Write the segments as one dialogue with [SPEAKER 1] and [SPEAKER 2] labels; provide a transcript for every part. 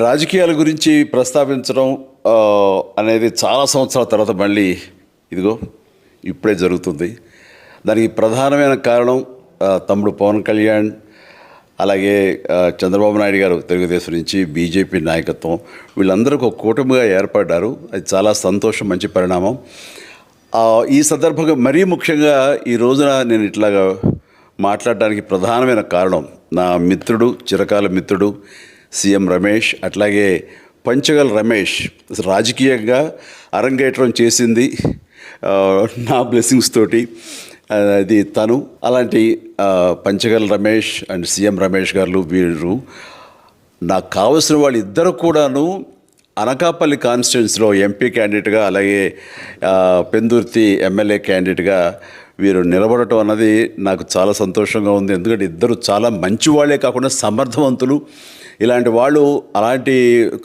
[SPEAKER 1] రాజకీయాల గురించి ప్రస్తావించడం అనేది చాలా సంవత్సరాల తర్వాత మళ్ళీ ఇదిగో ఇప్పుడే జరుగుతుంది. దానికి ప్రధానమైన కారణం తమ్ముడు పవన్ కళ్యాణ్, అలాగే చంద్రబాబు నాయుడు గారు తెలుగుదేశం నుంచి, బీజేపీ నాయకత్వం వీళ్ళందరూ ఒక కూటమిగా ఏర్పడ్డారు. అది చాలా సంతోషం, మంచి పరిణామం. ఈ సందర్భంగా మరీ ముఖ్యంగా ఈ రోజున నేను ఇట్లాగా మాట్లాడడానికి ప్రధానమైన కారణం నా మిత్రుడు, చిరకాల మిత్రుడు సీఎం రమేష్, అట్లాగే పంచగల్ రమేష్ రాజకీయంగా అరంగేట్రం చేసింది నా బ్లెస్సింగ్స్ తోటి. అది తను. అలాంటి పంచగల్ రమేష్ అండ్ సీఎం రమేష్ గారు వీరు నాకు కావలసిన వాళ్ళు ఇద్దరు కూడాను అనకాపల్లి కాన్స్టిట్యున్సీలో ఎంపీ క్యాండిడేట్గా, అలాగే పెందుర్తి ఎమ్మెల్యే క్యాండిడేట్గా వీరు నిలబడటం అన్నది నాకు చాలా సంతోషంగా ఉంది. ఎందుకంటే ఇద్దరు చాలా మంచి వాళ్ళే కాకుండా సమర్థవంతులు. ఇలాంటి వాళ్ళు అలాంటి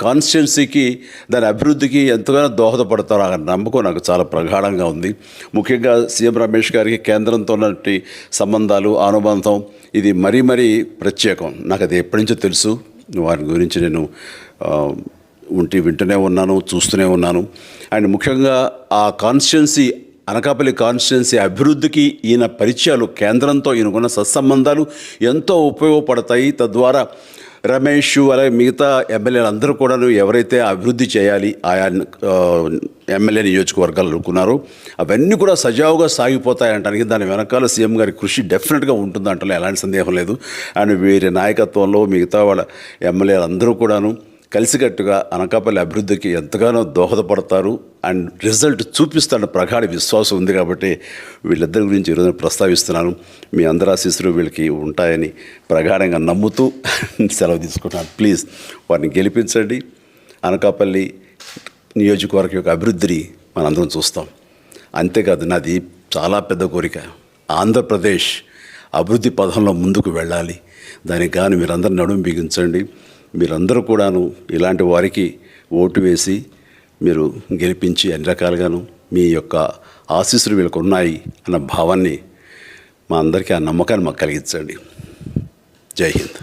[SPEAKER 1] కాన్స్టిట్యున్సీకి, దాని అభివృద్ధికి ఎంతగానో దోహదపడతారు అన్న నమ్మకం నాకు చాలా ప్రగాఢంగా ఉంది. ముఖ్యంగా సీఎం రమేష్ గారికి కేంద్రంతో ఉన్నటువంటి సంబంధాలు, అనుబంధం ఇది మరీ మరీ ప్రత్యేకం. నాకు అది ఎప్పటి నుంచో తెలుసు. వారి గురించి నేను వింటూనే ఉన్నాను, చూస్తూనే ఉన్నాను. అండ్ ముఖ్యంగా ఆ కాన్స్టిట్యున్సీ, అనకాపల్లి కాన్స్టిట్యున్సీ అభివృద్ధికి ఈయన పరిచయాలు, కేంద్రంతో ఈయనకున్న సత్సంబంధాలు ఎంతో ఉపయోగపడతాయి. తద్వారా రమేష్ అలాగే మిగతా ఎమ్మెల్యేలు అందరూ కూడా ఎవరైతే అభివృద్ధి చేయాలి ఆయా ఎమ్మెల్యే నియోజకవర్గాలు అనుకున్నారో అవన్నీ కూడా సజావుగా సాగిపోతాయంటానికి దాని వెనకాల సీఎం గారి కృషి డెఫినెట్గా ఉంటుందంటే ఎలాంటి సందేహం లేదు. అండ్ వీరి నాయకత్వంలో మిగతా వాళ్ళ ఎమ్మెల్యేలు అందరూ కూడాను కలిసికట్టుగా అనకాపల్లి అభివృద్ధికి ఎంతగానో దోహదపడతారు అండ్ రిజల్ట్ చూపిస్తారన్న ప్రగాఢ విశ్వాసం ఉంది. కాబట్టి వీళ్ళిద్దరి గురించి ఈరోజు ప్రస్తావిస్తున్నాను. మీ అందరి ఆశీస్సులు వీళ్ళకి ఉంటాయని ప్రగాఢంగా నమ్ముతూ సెలవు తీసుకుంటున్నాను. ప్లీజ్ వారిని గెలిపించండి. అనకాపల్లి నియోజకవర్గం యొక్క అభివృద్ధిని మనందరం చూస్తాం. అంతేకాదు, నాది చాలా పెద్ద కోరిక, ఆంధ్రప్రదేశ్ అభివృద్ధి పథంలో ముందుకు వెళ్ళాలి. దానికి కానీ మీరందరూ నడుము బిగించండి. మీరందరూ కూడాను ఇలాంటి వారికి ఓటు వేసి మీరు గెలిపించి అన్ని రకాలుగాను మీ యొక్క ఆశీస్సులు వీళ్ళకు ఉన్నాయి అన్న భావాన్ని మా అందరికీ, ఆ నమ్మకాన్ని మాకు కలిగించండి. జై హింద్.